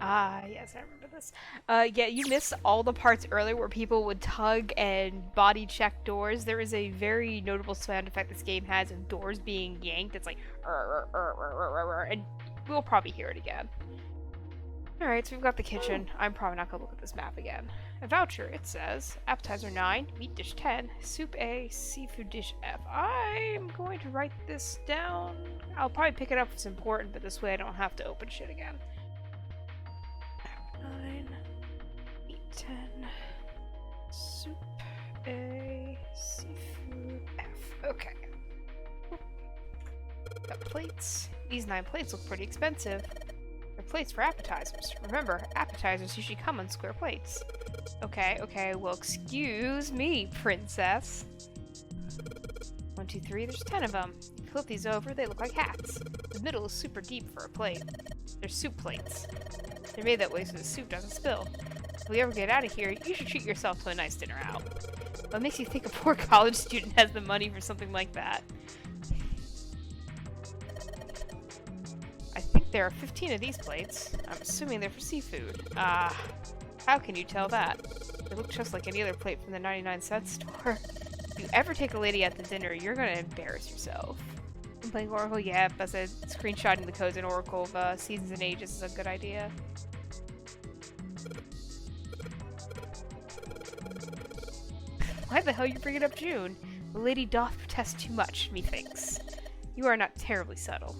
Ah, yes, I remember this. Yeah, you missed all the parts earlier where people would tug and body check doors. There is a very notable sound effect this game has of doors being yanked. It's like, and we'll probably hear it again. Alright, so we've got the kitchen. I'm probably not gonna look at this map again. A voucher, it says appetizer 9, meat dish 10, soup A, seafood dish F. I'm going to write this down. I'll probably pick it up if it's important, but this way I don't have to open shit again. 9, meat 10, soup A, seafood F. Okay. Got plates. These 9 plates look pretty expensive. They're plates for appetizers. Remember, appetizers usually come on square plates. Okay, well, excuse me, princess. 1, 2, 3, there's 10 of them. Flip these over, they look like hats. The middle is super deep for a plate. They're soup plates. They're made that way so the soup doesn't spill. If we ever get out of here, you should treat yourself to a nice dinner out. What makes you think a poor college student has the money for something like that? I think there are 15 of these plates. I'm assuming they're for seafood. How can you tell that? They look just like any other plate from the 99-cent store. If you ever take a lady out to dinner, you're gonna embarrass yourself. I'm playing Oracle? Yep, I said screenshotting the codes in Oracle of Seasons and Ages is a good idea. Why the hell are you bringing up June? The lady doth protest too much, methinks. You are not terribly subtle.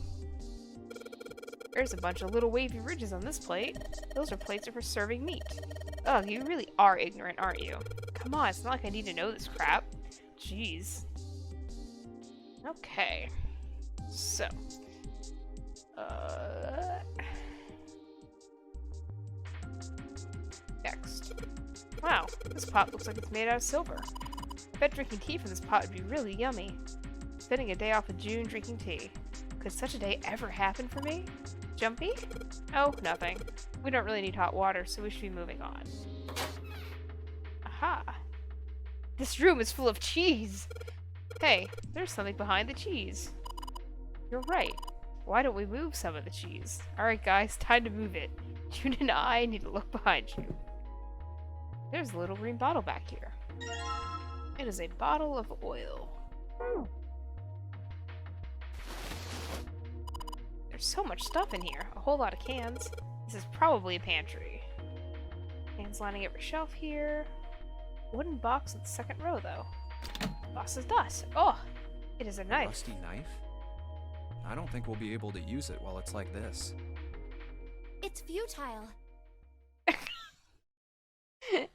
There's a bunch of little wavy ridges on this plate. Those are plates for serving meat. Ugh, you really are ignorant, aren't you? Come on, it's not like I need to know this crap. Jeez. Okay. So. Next. Wow, this pot looks like it's made out of silver. I bet drinking tea from this pot would be really yummy. Spending a day off with June drinking tea. Could such a day ever happen for me? Jumpy? Oh, nothing. We don't really need hot water, so we should be moving on. Aha! This room is full of cheese! Hey, there's something behind the cheese. You're right. Why don't we move some of the cheese? Alright guys, time to move it. June and I need to look behind you. There's a little green bottle back here. It is a bottle of oil. There's so much stuff in here. A whole lot of cans. This is probably a pantry. Cans lining every shelf here. Wooden box in the second row, though. Box's dust. Oh! It is a knife. Rusty knife? I don't think we'll be able to use it while it's like this. It's futile.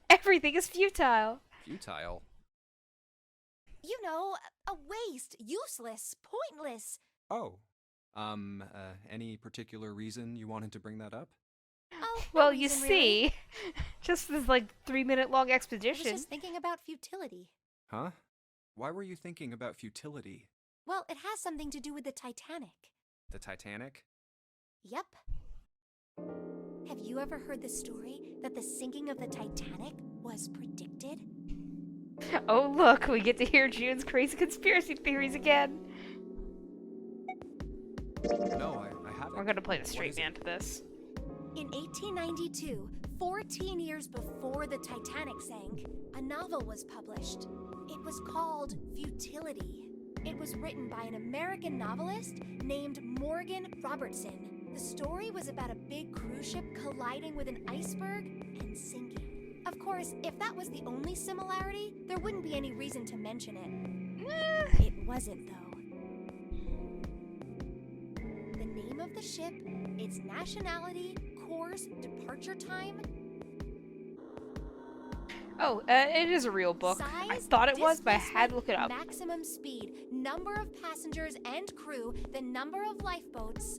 Everything is futile. Futile? You know, a waste, useless, pointless. Oh. Any particular reason you wanted to bring that up? Oh, Well, no you reason, see, really. just this like 3-minute long I was exposition. just thinking about futility. Huh? Why were you thinking about futility? Well, it has something to do with the Titanic. The Titanic? Yep. Have you ever heard the story that the sinking of the Titanic was predicted? Oh look, we get to hear June's crazy conspiracy theories again. No, I haven't. We're gonna play the What straight is it? man to this. In 1892, 14 years before the Titanic sank, a novel was published. It was called Futility. It was written by an American novelist named Morgan Robertson. The story was about a big cruise ship colliding with an iceberg and sinking. Of course, if that was the only similarity, there wouldn't be any reason to mention it. It wasn't, though. The name of the ship, its nationality, course, departure time. Oh, it is a real book. I Size, thought it was, but I had to displacement, look it up. Maximum speed, number of passengers and crew, the number of lifeboats.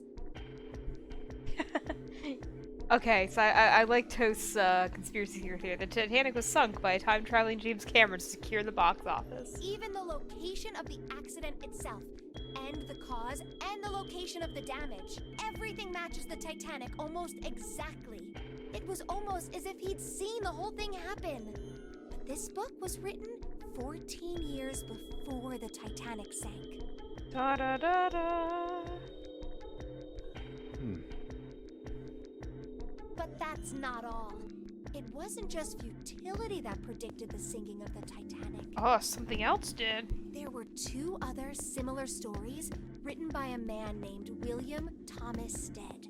Okay, so I like Toast's conspiracy theory here. The Titanic was sunk by a time-traveling James Cameron to secure the box office. Even the location of the accident itself, and the cause, and the location of the damage. Everything matches the Titanic almost exactly. It was almost as if he'd seen the whole thing happen. But this book was written 14 years before the Titanic sank. Da da da da. But that's not all. It wasn't just futility that predicted the sinking of the Titanic. Oh, something else did. There were two other similar stories written by a man named William Thomas Stead.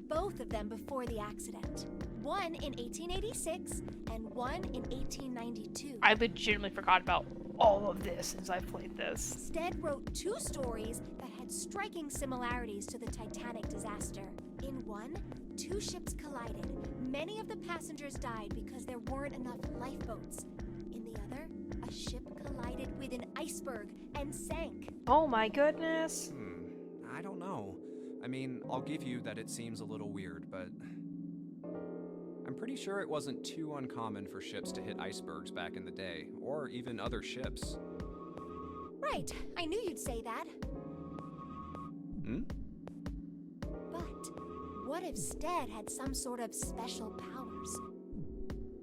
Both of them before the accident. One in 1886 and one in 1892. I legitimately forgot about all of this since I played this. Stead wrote two stories that had striking similarities to the Titanic disaster. In one, two ships collided. Many of the passengers died because there weren't enough lifeboats. In the other, a ship collided with an iceberg and sank. Oh my goodness. I don't know. I mean, I'll give you that it seems a little weird, but I'm pretty sure it wasn't too uncommon for ships to hit icebergs back in the day, or even other ships. Right, I knew you'd say that. But what if Stead had some sort of special powers?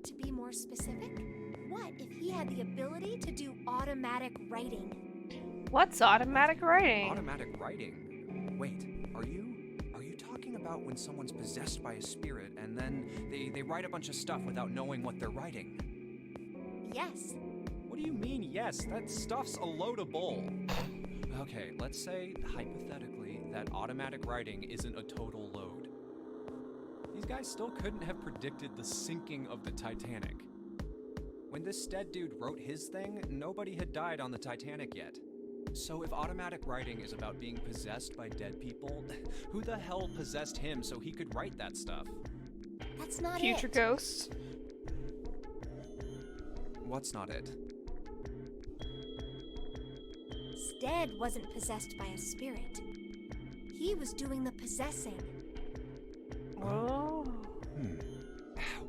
To be more specific, what if he had the ability to do automatic writing? What's automatic writing? Automatic writing? Wait, are you talking about when someone's possessed by a spirit and then they write a bunch of stuff without knowing what they're writing? Yes. What do you mean, yes? That stuff's a load of bull. Okay, let's say, hypothetically, that automatic writing isn't a total load. These guys still couldn't have predicted the sinking of the Titanic. When this Stead dude wrote his thing, nobody had died on the Titanic yet. So if automatic writing is about being possessed by dead people, who the hell possessed him so he could write that stuff? That's not Future it. ghosts. What's not it? Stead wasn't possessed by a spirit. He was doing the possessing. Oh.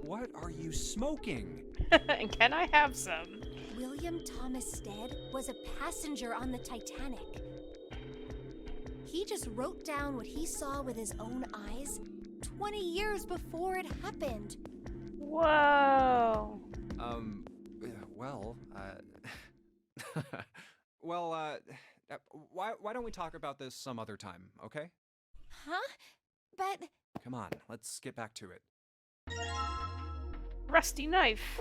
What are you smoking? And can I have some? William Thomas Stead was a passenger on the Titanic. He just wrote down what he saw with his own eyes 20 years before it happened. Whoa. Why don't we talk about this some other time, okay? Huh? But Come on, let's get back to it. Rusty knife.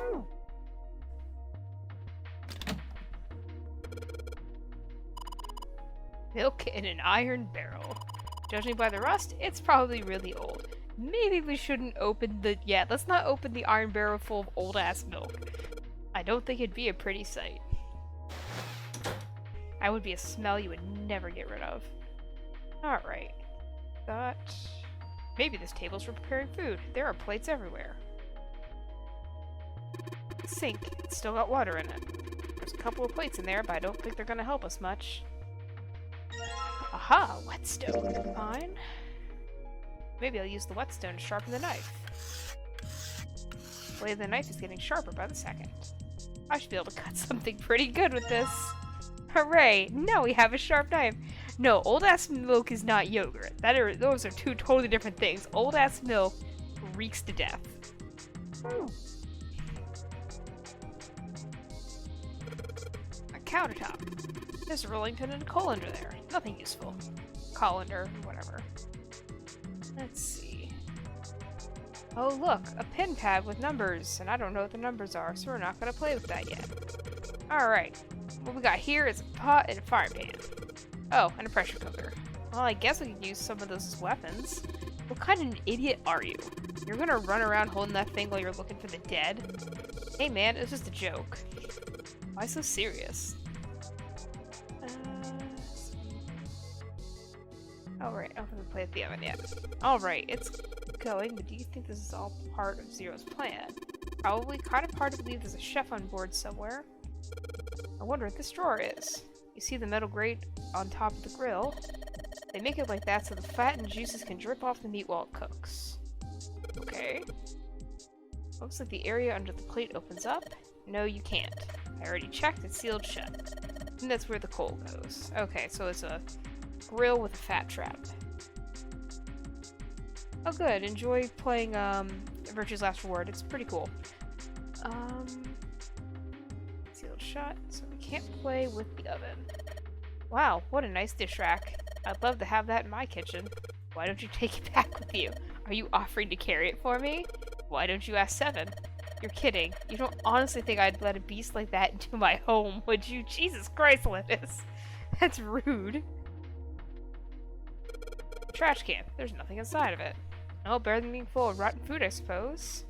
Milk in an iron barrel. Judging by the rust, it's probably really old. Maybe we shouldn't open the... Yeah, let's not open the iron barrel full of old-ass milk. I don't think it'd be a pretty sight. That would be a smell you would never get rid of. Alright. Got... Maybe this table's for preparing food. There are plates everywhere. Sink. It's still got water in it. There's a couple of plates in there, but I don't think they're gonna help us much. Aha! Whetstone. Fine. Maybe I'll use the whetstone to sharpen the knife. The blade of the knife is getting sharper by the second. I should be able to cut something pretty good with this. Hooray! Now we have a sharp knife. No, old-ass milk is not yogurt. Those are two totally different things. Old-ass milk reeks to death. A countertop. There's a rolling pin and a colander there. Nothing useful. Colander, whatever. Let's see. Oh look, a pin pad with numbers, and I don't know what the numbers are, so we're not gonna play with that yet. Alright, what we got here is a pot and a frying pan. Oh, and a pressure cooker. Well, I guess we could use some of those as weapons. What kind of an idiot are you? You're gonna run around holding that thing while you're looking for the dead? Hey man, it's just a joke. Why so serious? Alright, I don't think we played with the oven yet. Alright, it's going, but do you think this is all part of Zero's plan? Probably kind of hard to believe there's a chef on board somewhere. I wonder what this drawer is. You see the metal grate on top of the grill? They make it like that so the fat and juices can drip off the meat while it cooks. Okay. Looks like the area under the plate opens up. No, you can't. I already checked, it's sealed shut. And that's where the coal goes. Okay, so it's a grill with a fat trap. Oh good, enjoy playing Virtue's Last Reward. It's pretty cool. Sealed shut, so we can't play with the oven. Wow, what a nice dish rack. I'd love to have that in my kitchen. Why don't you take it back with you? Are you offering to carry it for me? Why don't you ask Seven? You're kidding. You don't honestly think I'd let a beast like that into my home, would you? Jesus Christ, Linus. That's rude. Trash can. There's nothing inside of it. Oh, better than being full of rotten food, I suppose.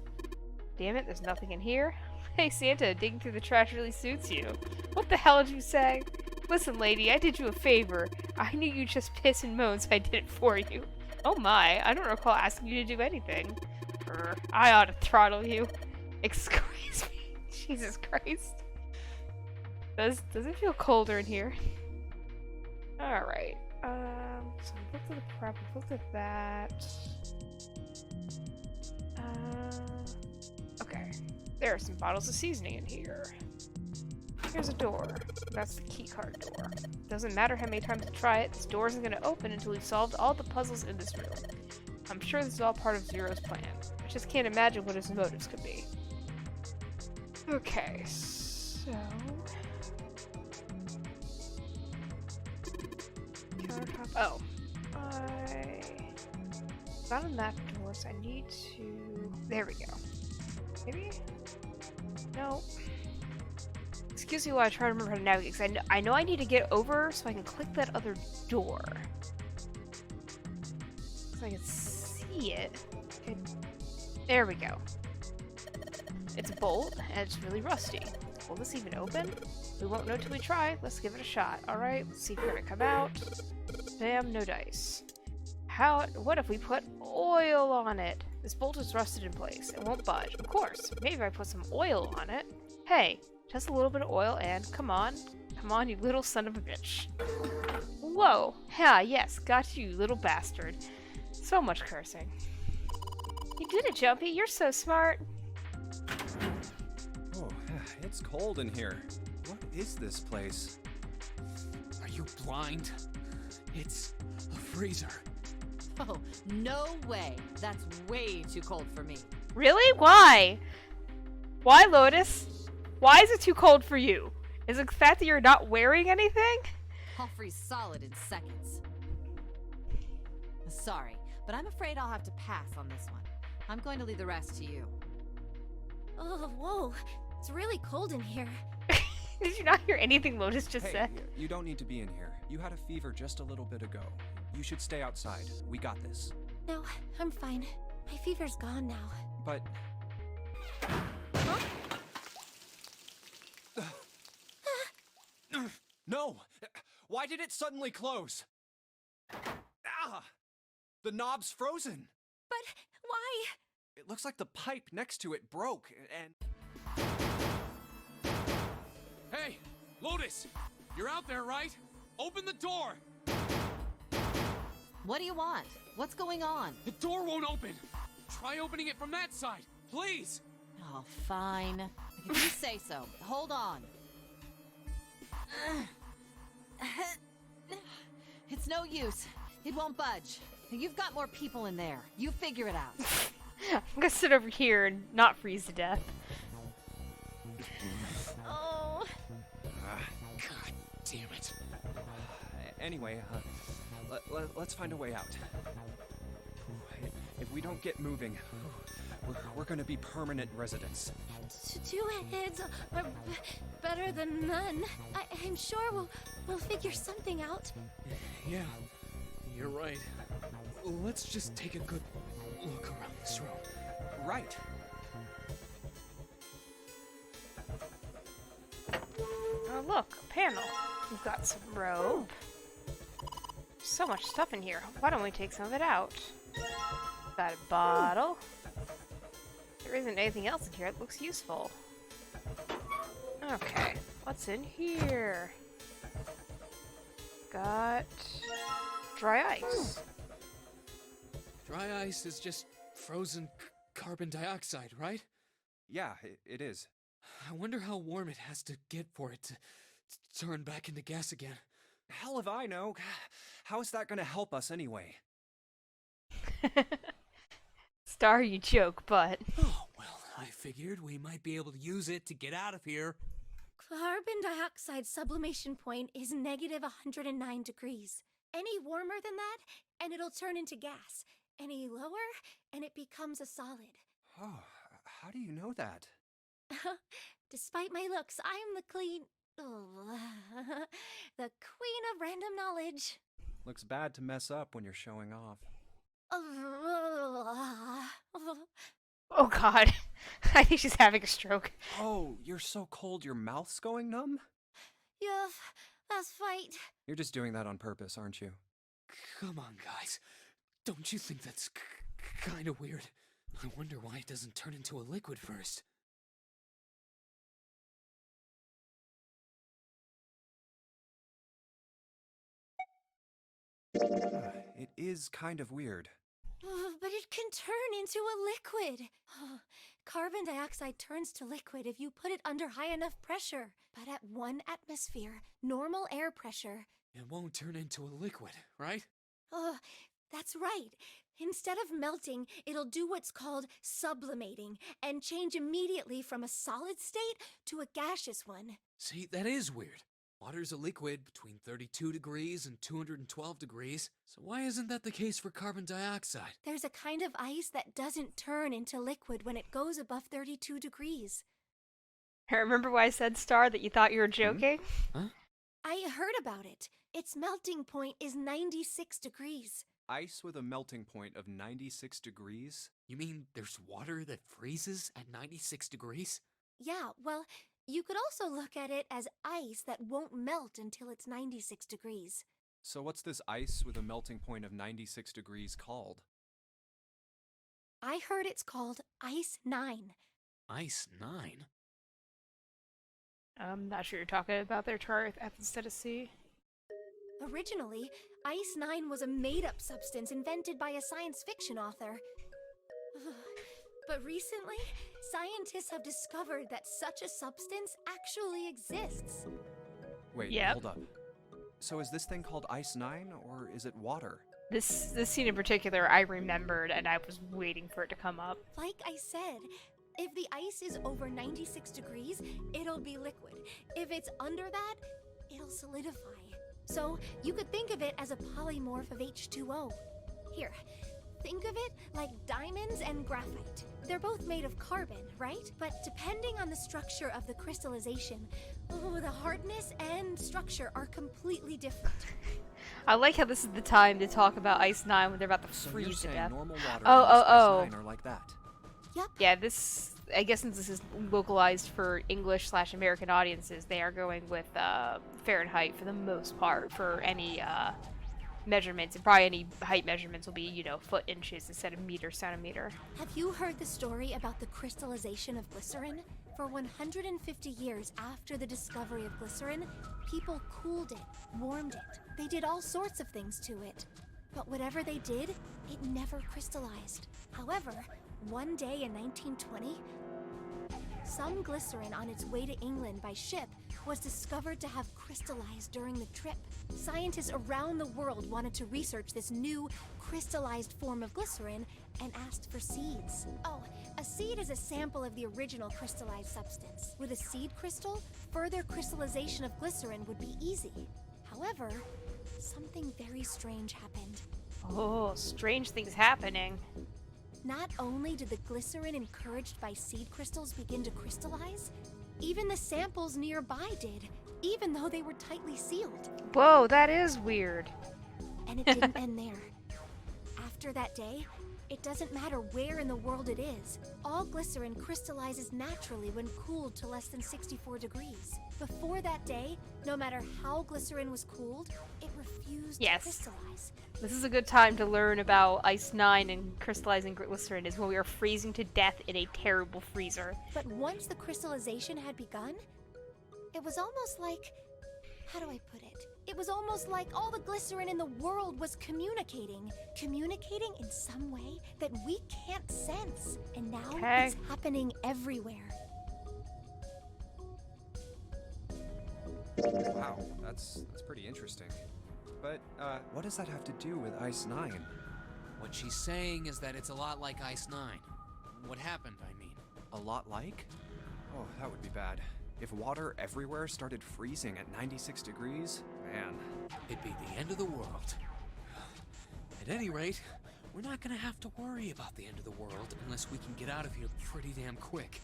Damn it, there's nothing in here. Hey, Santa, digging through the trash really suits you. What the hell did you say? Listen, lady, I did you a favor. I knew you'd just piss and moan, so I did it for you. Oh my, I don't recall asking you to do anything. I ought to throttle you. Excuse me. Jesus Christ. Does it feel colder in here? Alright. So we looked at the prep, we looked at that. Okay. There are some bottles of seasoning in here. Here's a door. That's the keycard door. Doesn't matter how many times I try it, this door isn't gonna open until we've solved all the puzzles in this room. I'm sure this is all part of Zero's plan. I just can't imagine what his motives could be. Okay, so... countertop. Oh. I got on that door, so I need to... There we go. Maybe? No. Excuse me while I try to remember how to navigate, because I know I need to get over so I can click that other door. So I can see it. Okay. There we go. It's a bolt, and it's really rusty. Will this even open? We won't know till we try. Let's give it a shot. Alright, let's see if we're gonna come out. Bam, no dice. What if we put oil on it? This bolt is rusted in place. It won't budge. Of course. Maybe if I put some oil on it. Hey, just a little bit of oil and come on. Come on, you little son of a bitch. Whoa. Ha, yes, got you, little bastard. So much cursing. You did it, Jumpy. You're so smart. Oh, it's cold in here. What is this place? Are you blind? It's a freezer. Oh, no way. That's way too cold for me. Really? Why? Why, Lotus? Why is it too cold for you? Is it the fact that you're not wearing anything? I'll freeze solid in seconds. Sorry, but I'm afraid I'll have to pass on this one. I'm going to leave the rest to you. Oh, whoa. It's really cold in here. Did you not hear anything Lotus just Hey, said? you don't need to be in here. You had a fever just a little bit ago. You should stay outside. We got this. No, I'm fine. My fever's gone now. But... Huh? No! Why did it suddenly close? Ah! The knob's frozen! But why? It looks like the pipe next to it broke, and... Hey, Lotus! You're out there, right? Open the door! What do you want? What's going on? The door won't open! Try opening it from that side, please! Oh, fine. If you say so. Hold on. It's no use. It won't budge. You've got more people in there. You figure it out. I'm gonna sit over here and not freeze to death. Oh. God damn it. Anyway, let's find a way out. If we don't get moving, we're gonna be permanent residents. Two heads are better than none. I'm sure we'll figure something out. Yeah, you're right. Let's just take a good look around this room. Right. Oh, look, a panel. We've got some rope. So much stuff in here. Why don't we take some of it out? Got a bottle. There isn't anything else in here that looks useful. Okay, what's in here? Got dry ice. Dry ice is just frozen carbon dioxide, right? Yeah, it is. I wonder how warm it has to get for it to turn back into gas again. Hell if I know. How is that gonna help us anyway? Star, you joke, but... Oh, well, I figured we might be able to use it to get out of here. Carbon dioxide sublimation point is negative 109 degrees. Any warmer than that, and it'll turn into gas. Any lower, and it becomes a solid. Oh, how do you know that? Despite my looks, I'm the clean... Oh, the queen of random knowledge. Looks bad to mess up when you're showing off. Oh god. I think she's having a stroke. Oh, you're so cold your mouth's going numb? Yuff, that's fight. You're just doing that on purpose, aren't you? Come on, guys. Don't you think that's kind of weird? I wonder why it doesn't turn into a liquid first. It is kind of weird. But it can turn into a liquid. Carbon dioxide turns to liquid if you put it under high enough pressure. But at 1 atmosphere, normal air pressure... It won't turn into a liquid, right? That's right. Instead of melting, it'll do what's called sublimating and change immediately from a solid state to a gaseous one. See, that is weird. Water's a liquid between 32 degrees and 212 degrees, so why isn't that the case for carbon dioxide? There's a kind of ice that doesn't turn into liquid when it goes above 32 degrees. Remember why I said, Star, that you thought you were joking? Huh? I heard about it. Its melting point is 96 degrees. Ice with a melting point of 96 degrees? You mean there's water that freezes at 96 degrees? Yeah, well, you could also look at it as ice that won't melt until it's 96 degrees. So what's this ice with a melting point of 96 degrees called? I heard it's called Ice 9. Ice 9? I'm not sure you're talking about their chart instead of C. Originally, Ice 9 was a made-up substance invented by a science fiction author. But recently, scientists have discovered that such a substance actually exists. Wait, Yep. hold up. So is this thing called Ice 9, or is it water? This scene in particular I remembered, and I was waiting for it to come up. Like I said, if the ice is over 96 degrees, it'll be liquid. If it's under that, it'll solidify. So you could think of it as a polymorph of H2O. Here, think of it like diamonds and graphite. They're both made of carbon, right? But depending on the structure of the crystallization, the hardness and structure are completely different. I like how this is the time to talk about Ice 9 when they're about to So you're freeze to saying death. normal water Oh, and this oh, Ice 9 are like that? Yep. Yeah, this, I guess since this is localized for English/American audiences, they are going with Fahrenheit for the most part for any measurements, and probably any height measurements will be, you know, foot, inches instead of meter, centimeter. Have you heard the story about the crystallization of glycerin? For 150 years after the discovery of glycerin, people cooled it, warmed it. They did all sorts of things to it. But whatever they did, it never crystallized. However, one day in 1920, some glycerin on its way to England by ship was discovered to have crystallized during the trip. Scientists around the world wanted to research this new crystallized form of glycerin and asked for seeds. Oh, a seed is a sample of the original crystallized substance. With a seed crystal, further crystallization of glycerin would be easy. However, something very strange happened. Oh, strange things happening. Not only did the glycerin encouraged by seed crystals begin to crystallize, even the samples nearby did, even though they were tightly sealed. Whoa, that is weird. And it didn't end there. After that day, it doesn't matter where in the world it is. All glycerin crystallizes naturally when cooled to less than 64 degrees. Before that day, no matter how glycerin was cooled, it refused Yes. to crystallize. This is a good time to learn about Ice 9 and crystallizing glycerin is when we are freezing to death in a terrible freezer. But once the crystallization had begun, it was almost like... How do I put it? It was almost like all the glycerin in the world was communicating. Communicating in some way that we can't sense. And now Okay. it's happening everywhere. Wow, that's pretty interesting. But, what does that have to do with Ice 9? What she's saying is that it's a lot like Ice 9. What happened, I mean. A lot like? Oh, that would be bad. If water everywhere started freezing at 96 degrees, man. It'd be the end of the world. At any rate, we're not gonna have to worry about the end of the world unless we can get out of here pretty damn quick.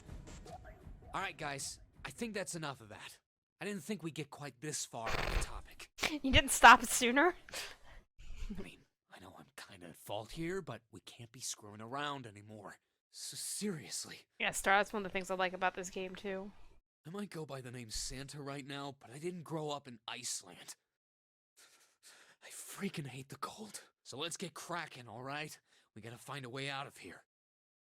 Alright guys, I think that's enough of that. I didn't think we'd get quite this far on the topic. You didn't stop it sooner? I mean, I know I'm kinda at fault here, but we can't be screwing around anymore. So seriously. Yeah, Star, that's one of the things I like about this game, too. I might go by the name Santa right now, but I didn't grow up in Iceland. I freaking hate the cold. So let's get cracking, alright? We gotta find a way out of here.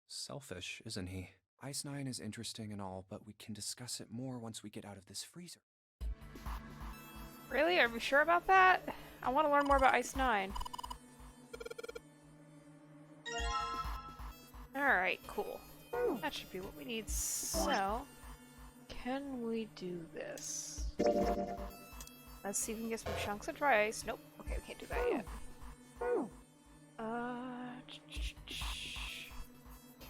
Selfish, isn't he? Ice 9 is interesting and all, but we can discuss it more once we get out of this freezer. Really? Are we sure about that? I want to learn more about Ice 9. Alright, cool. That should be what we need. So, can we do this? Let's see if we can get some chunks of dry ice. Nope. Okay, we can't do that yet.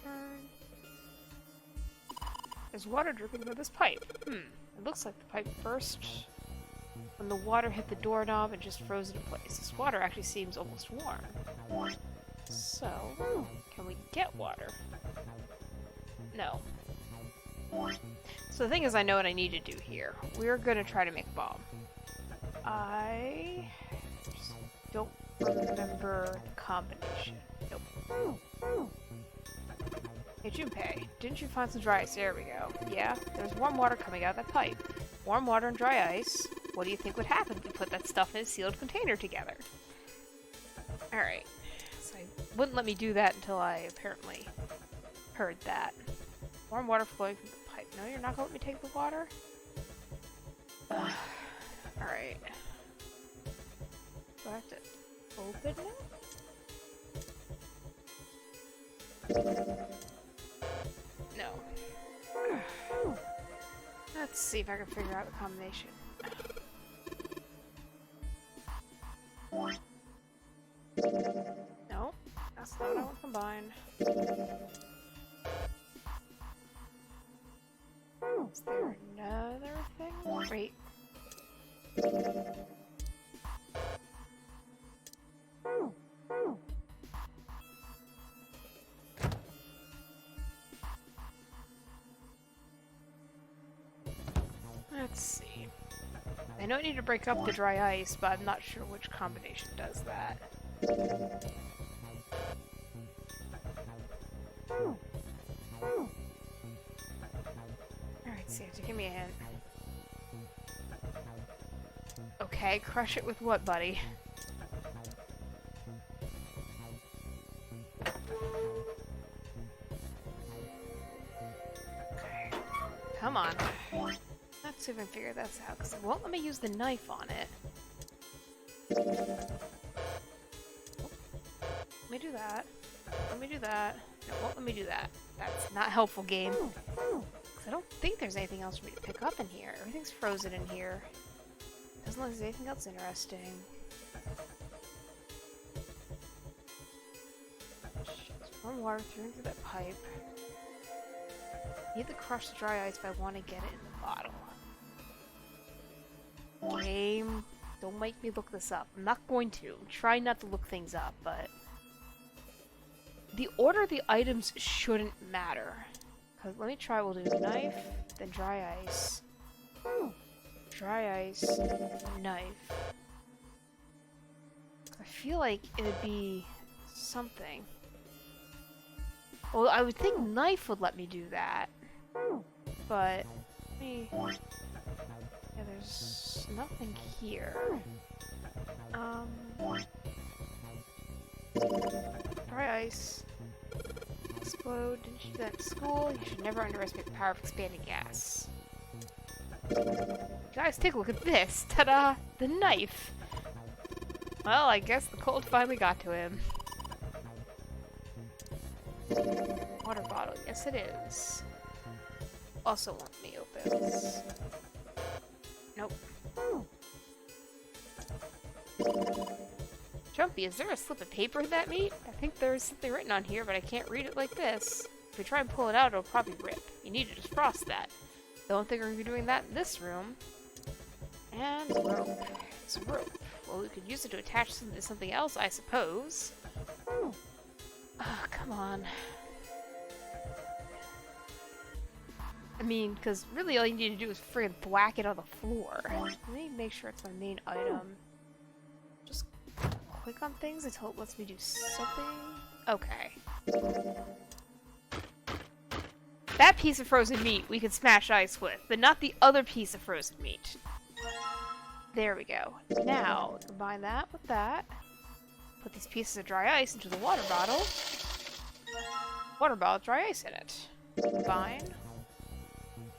Turn. There's water dripping through this pipe. It looks like the pipe burst when the water hit the doorknob and just froze it in place. This water actually seems almost warm. So, can we get water? No. So the thing is, I know what I need to do here. We're gonna try to make a bomb. I just don't remember the combination. Nope. Hey Junpei, didn't you find some dry ice? There we go. Yeah, there's warm water coming out of that pipe. Warm water and dry ice. What do you think would happen if we put that stuff in a sealed container together? Alright. So it wouldn't let me do that until I apparently heard that. Warm water flowing from the pipe. No, you're not gonna let me take the water? Alright. Do I have to open it? No. Let's see if I can figure out the combination. No, that's not what I want combined. Is there another thing? Wait. Let's see. I know I need to break up the dry ice, but I'm not sure which combination does that. Alright, Santa, give me a hint. Okay, crush it with what, buddy? Okay. Come on. Let's see if I can figure this out, because it won't let me use the knife on it. Let me do that. Let me do that. No, it won't let me do that. That's not helpful, game. I don't think there's anything else for me to pick up in here. Everything's frozen in here. Doesn't look like there's anything else interesting. There's warm water through that pipe. Need to crush the dry ice if I want to get it in the bottle. Game, don't make me look this up. I'm not going to. Try not to look things up, but the order of the items shouldn't matter. Cause let me try. We'll do knife, then dry ice, dry ice, knife. I feel like it would be something. Well, I would think knife would let me do that, but let me. Yeah, there's nothing here. Dry ice. Explode. Didn't you do that in school? You should never underestimate the power of expanding gas. Guys, take a look at this. Ta-da! The knife! Well, I guess the cold finally got to him. Water bottle. Yes, it is. Also won't let me open this. Nope. Jumpy, is there a slip of paper in that meat? I think there's something written on here, but I can't read it like this. If we try and pull it out, it'll probably rip. You need to defrost that. Don't think we're going to be doing that in this room. And rope. It's a rope. Well, we could use it to attach something to something else, I suppose. Oh, come on. I mean, because really all you need to do is friggin' whack it on the floor. Let me make sure it's my main item. Just click on things until it lets me do something. Okay. That piece of frozen meat we can smash ice with, but not the other piece of frozen meat. There we go. Now, combine that with that. Put these pieces of dry ice into the water bottle. Water bottle, dry ice in it. Combine.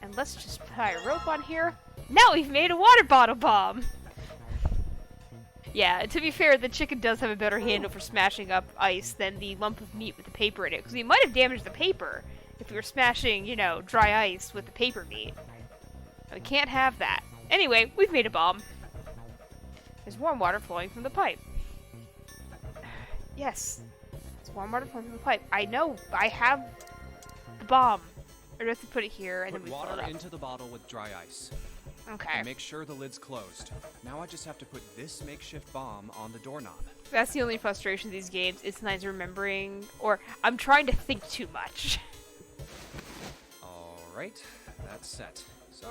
And let's just tie a rope on here. Now we've made a water bottle bomb! Yeah, to be fair, the chicken does have a better handle for smashing up ice than the lump of meat with the paper in it, because we might have damaged the paper if we were smashing, you know, dry ice with the paper meat. We can't have that. Anyway, we've made a bomb. There's warm water flowing from the pipe. Yes. There's warm water flowing from the pipe. I know, I have the bomb. I have to put it here and Put then we fill water it up. into the bottle with dry ice. Okay. And make sure the lid's closed. Now I just have to put this makeshift bomb on the doorknob. That's the only frustration of these games. It's nice remembering, or I'm trying to think too much. Alright, that's set. So,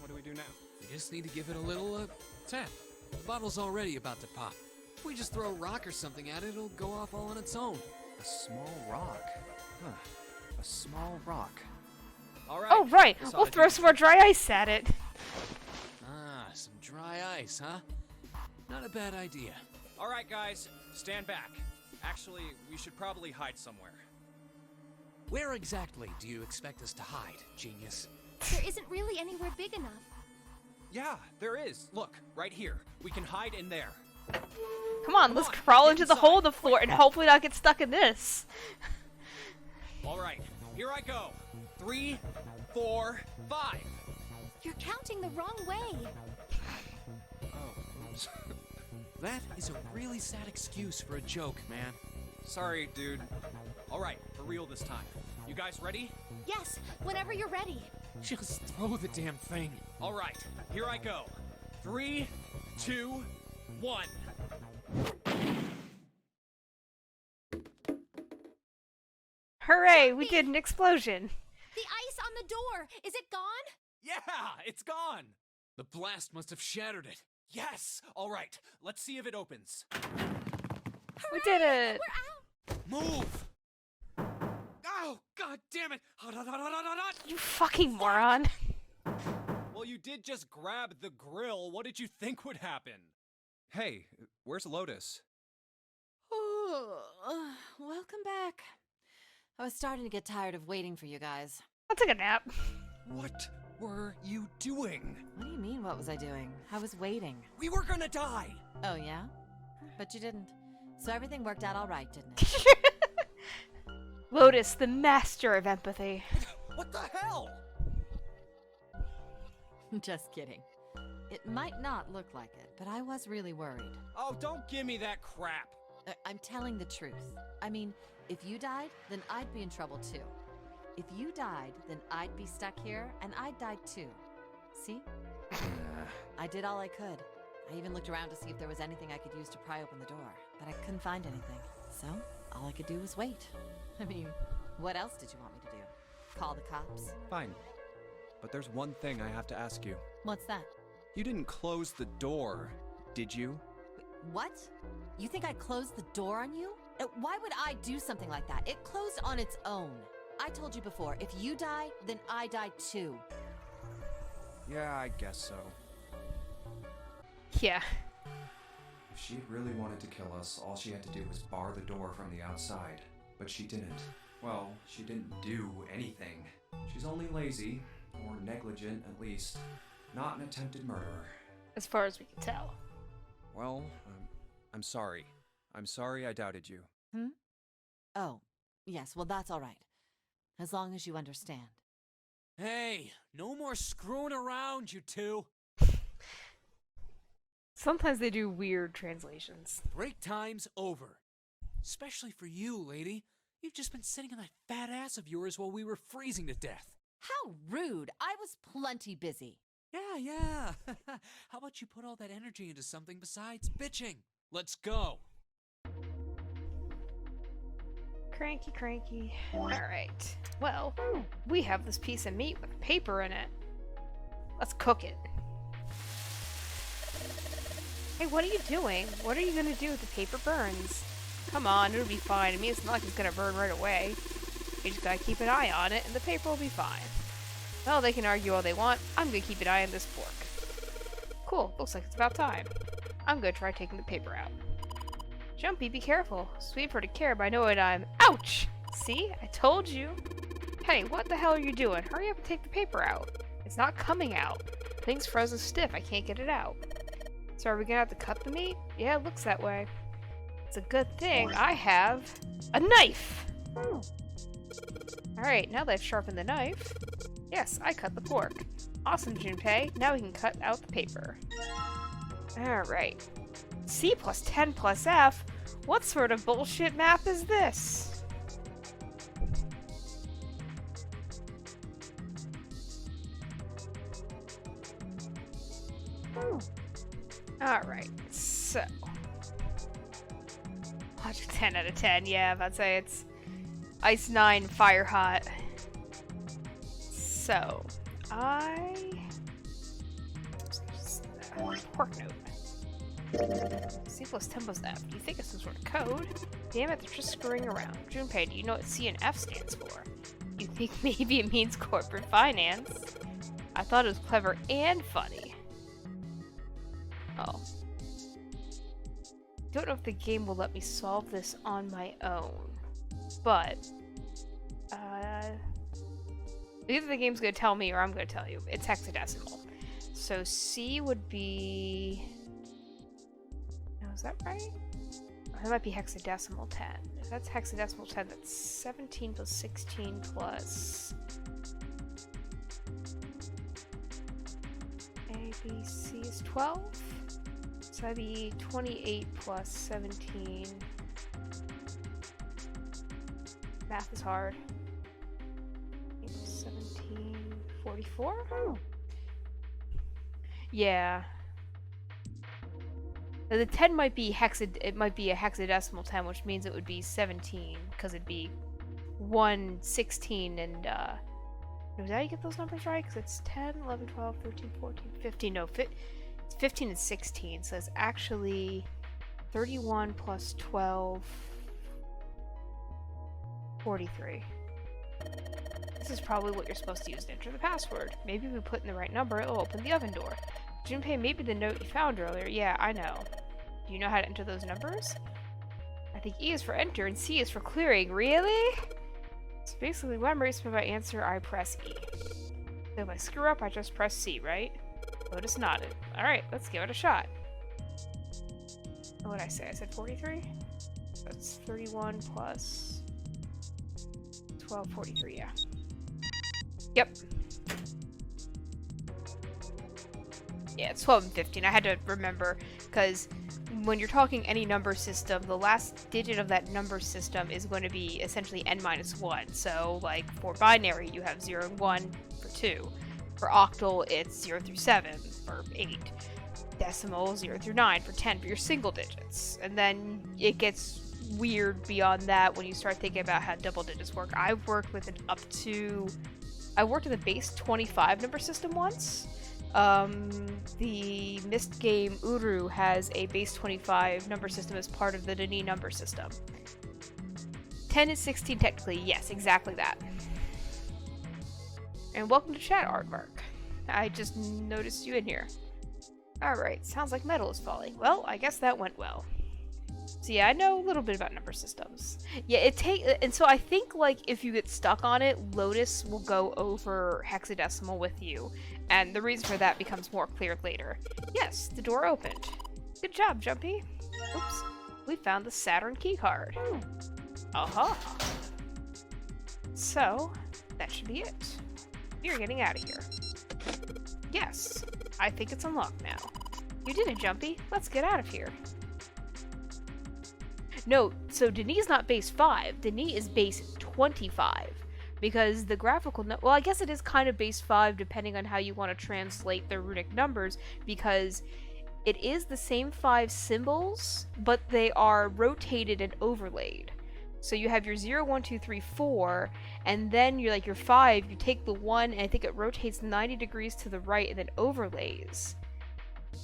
what do we do now? We just need to give it a little, tap. The bottle's already about to pop. If we just throw a rock or something at it, it'll go off all on its own. A small rock. Huh. A small rock. Alright. Oh, right. this ought We'll to throw do some more dry ice at it. Ah, some dry ice, huh? Not a bad idea. Alright, guys. Stand back. Actually, we should probably hide somewhere. Where exactly do you expect us to hide, genius? There isn't really anywhere big enough. Yeah, there is. Look, right here. We can hide in there. Come on, let's crawl into the hole in the floor and hopefully not get stuck in this. Alright, here I go. 3, 4, 5. You're counting the wrong way. Oh, oops. That is a really sad excuse for a joke, man. Sorry, dude. Alright, for real this time. You guys ready? Yes, whenever you're ready. Just throw the damn thing. Alright, here I go. 3, 2, 1. Hooray, we did an explosion. The ice on the door, is it gone? Yeah, it's gone. The blast must have shattered it. Yes. Alright, let's see if it opens. We did it. We're out. Move! Oh, god damn it! You fucking moron. Well, you did just grab the grill. What did you think would happen? Hey, where's Lotus? Welcome back. I was starting to get tired of waiting for you guys. I took a nap. What were you doing? What do you mean, what was I doing? I was waiting. We were gonna die. Oh, yeah? But you didn't. So everything worked out all right, didn't it? Lotus, the master of empathy. What the hell? Just kidding. It might not look like it, but I was really worried. Oh, don't give me that crap. I'm telling the truth. I mean, if you died, then I'd be in trouble too. If you died, then I'd be stuck here, and I'd die too. See? I did all I could. I even looked around to see if there was anything I could use to pry open the door, but I couldn't find anything. So, all I could do was wait. I mean, what else did you want me to do? Call the cops? Fine. But there's one thing I have to ask you. What's that? You didn't close the door, did you? What? You think I closed the door on you? Why would I do something like that? It closed on its own. I told you before, if you die, then I die too. Yeah, I guess so. Yeah. If she really wanted to kill us, all she had to do was bar the door from the outside. But she didn't. Well, she didn't do anything. She's only lazy, or negligent at least, not an attempted murderer. As far as we can tell. Well, I'm sorry. I'm sorry I doubted you. Oh, yes, well that's all right. As long as you understand. Hey, no more screwing around, you two. Sometimes they do weird translations. Break time's over. Especially for you, lady. You've just been sitting on that fat ass of yours while we were freezing to death. How rude! I was plenty busy. Yeah. How about you put all that energy into something besides bitching? Let's go. Cranky, cranky. Alright. Well, we have this piece of meat with paper in it. Let's cook it. Hey, what are you doing? What are you gonna do if the paper burns? Come on, it'll be fine. I mean, it's not like it's gonna burn right away. You just gotta keep an eye on it, and the paper will be fine. Well, they can argue all they want. I'm gonna keep an eye on this pork. Cool, looks like it's about time. I'm gonna try taking the paper out. Jumpy, be careful. Sweet for to care, but I know what I'm— Ouch! See? I told you. Hey, what the hell are you doing? Hurry up and take the paper out. It's not coming out. Thing's frozen stiff. I can't get it out. So are we gonna have to cut the meat? Yeah, it looks that way. It's a good thing I have a knife! Alright, now that I've sharpened the knife, yes, I cut the pork. Awesome, Junpei. Now we can cut out the paper. Alright. C plus 10 plus F? What sort of bullshit math is this? Alright, so. Logic 10 out of 10, yeah, I'd say it's Ice 9, Fire Hot. So, pork note. C plus 10 plus F. Do you think it's some sort of code? Damn it, they're just screwing around. Junpei, do you know what C and F stands for? You think maybe it means corporate finance? I thought it was clever and funny. Oh. Don't know if the game will let me solve this on my own, but either the game's gonna tell me or I'm gonna tell you. It's hexadecimal. So C would be... No, is that right? Oh, that might be hexadecimal 10. If that's hexadecimal 10, that's 17 plus 16 plus... A, B, C is 12? So that'd be 28 plus 17. Math is hard. 17, 44? Yeah. Now the 10 might be it might be a hexadecimal 10, which means it would be 17, because it'd be 1, 16, and did I get those numbers right? Because it's 10, 11, 12, 13, 14, 15. No, it's 15 and 16, so it's actually 31 plus 12, 43. This is probably what you're supposed to use to enter the password. Maybe if we put in the right number, it'll open the oven door. Junpei, maybe the note you found earlier. Yeah, I know. Do you know how to enter those numbers? I think E is for enter and C is for clearing. Really? So basically, when I'm ready for my answer, I press E. So if I screw up, I just press C, right? Lotus nodded. Alright, let's give it a shot. What did I say? I said 43? That's 31 plus 12, 43, yeah. Yep. Yeah, it's 12 and 15. I had to remember, because when you're talking any number system, the last digit of that number system is going to be essentially n-1. So, like, for binary, you have 0 and 1 for 2. For octal, it's 0 through 7 for 8. Decimal, 0 through 9 for 10 for your single digits. And then it gets weird beyond that when you start thinking about how double digits work. I've worked with I worked with a base 25 number system once. The Myst game Uru has a base 25 number system as part of the Denis number system. 10 is 16 technically, yes, exactly that. And welcome to chat, Aardvark. I just noticed you in here. Alright, sounds like metal is falling. Well, I guess that went well. So yeah, I know a little bit about number systems. Yeah, and so I think, like, if you get stuck on it, Lotus will go over hexadecimal with you, and the reason for that becomes more clear later. Yes, the door opened. Good job, Jumpy. Oops, we found the Saturn keycard. Uh-huh. So, that should be it. You're getting out of here. Yes, I think it's unlocked now. You did it, Jumpy. Let's get out of here. No, so Denis is not base 5. Denis is base 25. Because the graphical... well, I guess it is kind of base 5 depending on how you want to translate the runic numbers, because it is the same 5 symbols, but they are rotated and overlaid. So you have your 0, 1, 2, 3, 4, and then you're like your 5, you take the 1, and I think it rotates 90 degrees to the right and then overlays.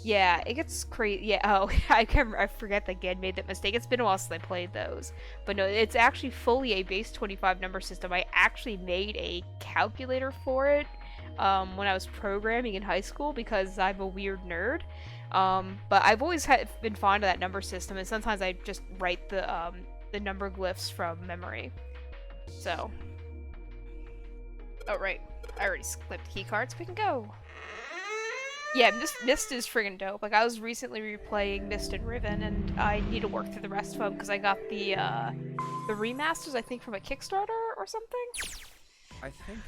Yeah, it gets crazy. Yeah, oh, I forget that Ged made that mistake. It's been a while since I played those. But no, it's actually fully a base 25 number system. I actually made a calculator for it when I was programming in high school because I'm a weird nerd. But I've always been fond of that number system, and sometimes I just write the number glyphs from memory. So. Oh, right. I already clipped key cards. We can go. Yeah, Myst is friggin' dope. Like, I was recently replaying Myst and Riven, and I need to work through the rest of them because I got the remasters, I think, from a Kickstarter or something. I think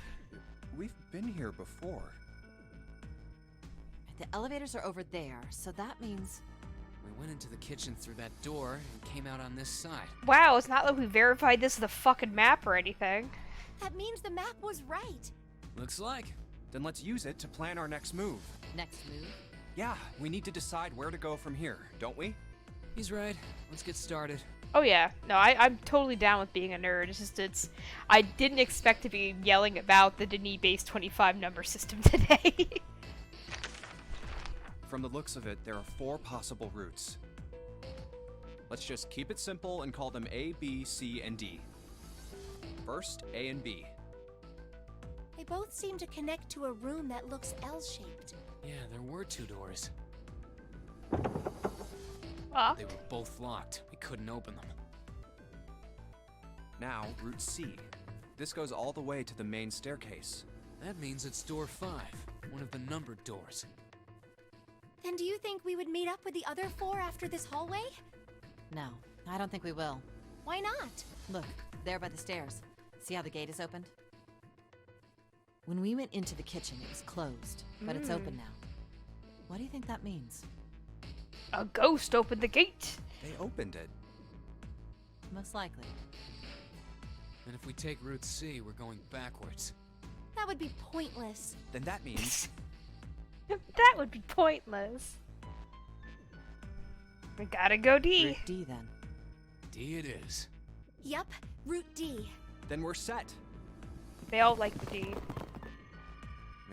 we've been here before. The elevators are over there, so that means... We went into the kitchen through that door and came out on this side. Wow, it's not like we verified this with a fucking map or anything. That means the map was right. Looks like. Then let's use it to plan our next move. Next move? Yeah, we need to decide where to go from here, don't we? He's right. Let's get started. Oh yeah, no, I'm totally down with being a nerd. I didn't expect to be yelling about the Denis base 25 number system today. From the looks of it, there are 4 possible routes. Let's just keep it simple and call them A, B, C, and D. First, A and B. They both seem to connect to a room that looks L-shaped. Yeah, there were 2 doors. Ah. They were both locked. We couldn't open them. Now, route C. This goes all the way to the main staircase. That means it's door 5, one of the numbered doors. Then do you think we would meet up with the other 4 after this hallway? No, I don't think we will. Why not? Look, there by the stairs. See how the gate is opened? When we went into the kitchen, it was closed, but it's open now. What do you think that means? A ghost opened the gate. They opened it. Most likely. And if we take Route C, we're going backwards. That would be pointless. Then that means... That would be pointless. We gotta go D. Route D, then. D it is. Yup, Route D. then we're set. They all like the D.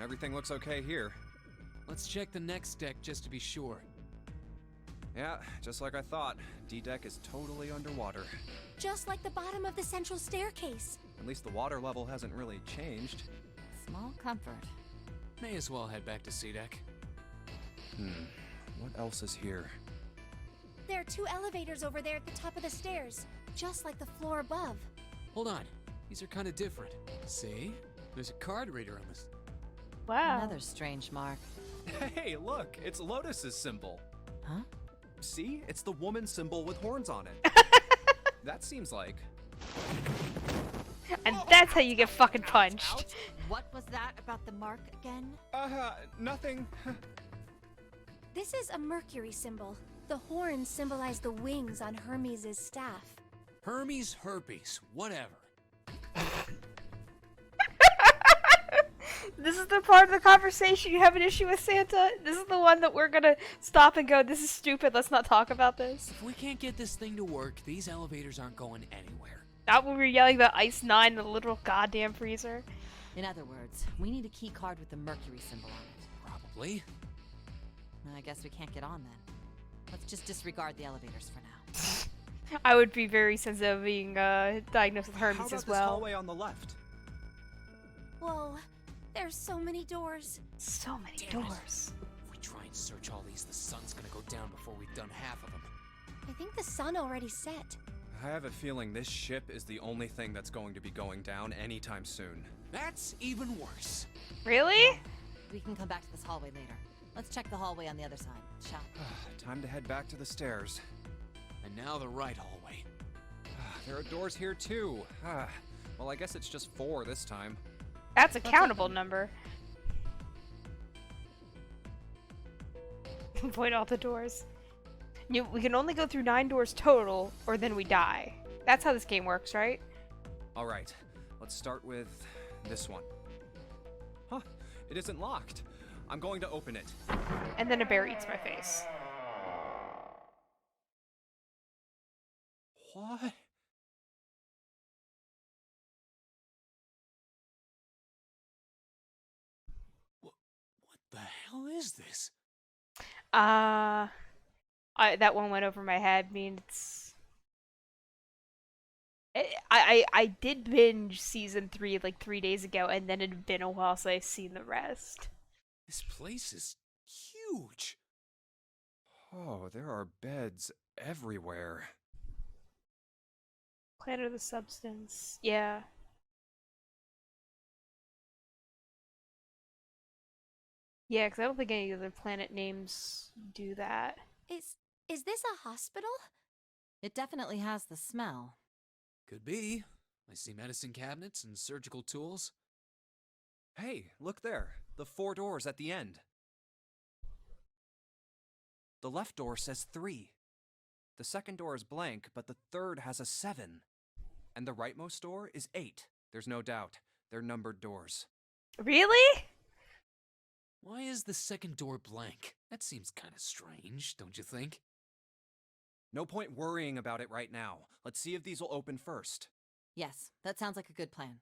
Everything looks okay here. Let's check the next deck just to be sure. Yeah, just like I thought. D-deck is totally underwater. Just like the bottom of the central staircase. At least the water level hasn't really changed. Small comfort. May as well head back to C-deck. What else is here? There are 2 elevators over there at the top of the stairs, just like the floor above. Hold on. These are kind of different. See? There's a card reader on this. Wow. Another strange mark. Hey, look! It's Lotus's symbol. Huh? See? It's the woman symbol with horns on it. That seems like... And that's how you get fucking punched. What was that about the mark again? Nothing. This is a Mercury symbol. The horns symbolize the wings on Hermes' staff. Hermes herpes. Whatever. This is the part of the conversation you have an issue with Santa? This is the one that we're gonna stop and go, this is stupid, let's not talk about this? If we can't get this thing to work, these elevators aren't going anywhere. Not when we were yelling about Ice 9 in the literal goddamn freezer. In other words, we need a key card with the Mercury symbol on it. Probably. I guess we can't get on then. Let's just disregard the elevators for now. I would be very sensitive of being diagnosed with How Hermes about as this well. hallway on the left? Whoa, there's so many doors. So many Damn it. doors. If we try and search all these, the sun's gonna go down before we've done half of them. I think the sun already set. I have a feeling this ship is the only thing that's going to be going down anytime soon. That's even worse. Really? We can come back to this hallway later. Let's check the hallway on the other side, shall we? Time to head back to the stairs. And now the right hallway. There are doors here too. Well, I guess it's just 4 this time. That's a countable number. Avoid all the doors. We can only go through 9 doors total, or then we die. That's how this game works, right? Alright, let's start with this one. Huh, it isn't locked. I'm going to open it. And then a bear eats my face. What? hell is this? That one went over my head. I mean, I did binge season 3 like 3 days ago, and then it had been a while since I've seen the rest. This place is huge. Oh, there are beds everywhere. Planet of the Substance. Yeah. Yeah, because I don't think any other planet names do that. Is this a hospital? It definitely has the smell. Could be. I see medicine cabinets and surgical tools. Hey, look there. The 4 doors at the end. The left door says 3. The second door is blank, but the third has a 7. And the rightmost door is 8. There's no doubt. They're numbered doors. Really? Why is the second door blank? That seems kind of strange, don't you think? No point worrying about it right now. Let's see if these will open first. Yes, that sounds like a good plan.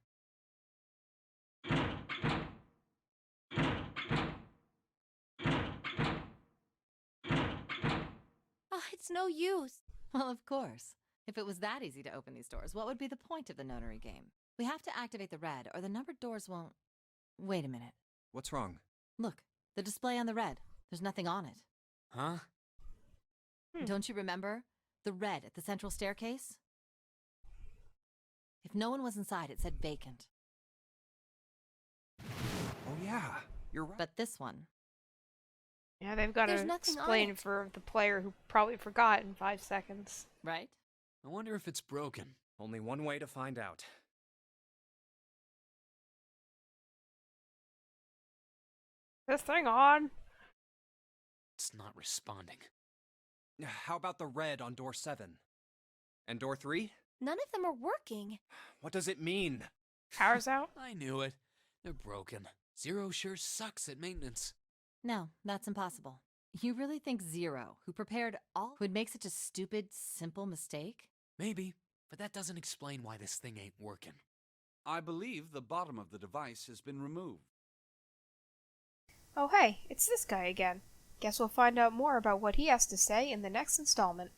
Oh, it's no use. Well, of course. If it was that easy to open these doors, what would be the point of the notary game? We have to activate the red, or the numbered doors won't... Wait a minute. What's wrong? Look, the display on the red. There's nothing on it. Huh? Don't you remember? The red at the central staircase? If no one was inside, it said vacant. Oh yeah, you're right. But this one... Yeah, they've got There's to nothing on explain it. for the player who probably forgot in 5 seconds. Right? I wonder if it's broken. Only one way to find out. This thing on? It's not responding. How about the red on door 7? And door 3? None of them are working. What does it mean? Power's out? I knew it. They're broken. Zero sure sucks at maintenance. No, that's impossible. You really think Zero, who prepared all, would make such a stupid, simple mistake? Maybe, but that doesn't explain why this thing ain't working. I believe the bottom of the device has been removed. Oh hey, it's this guy again. Guess we'll find out more about what he has to say in the next installment.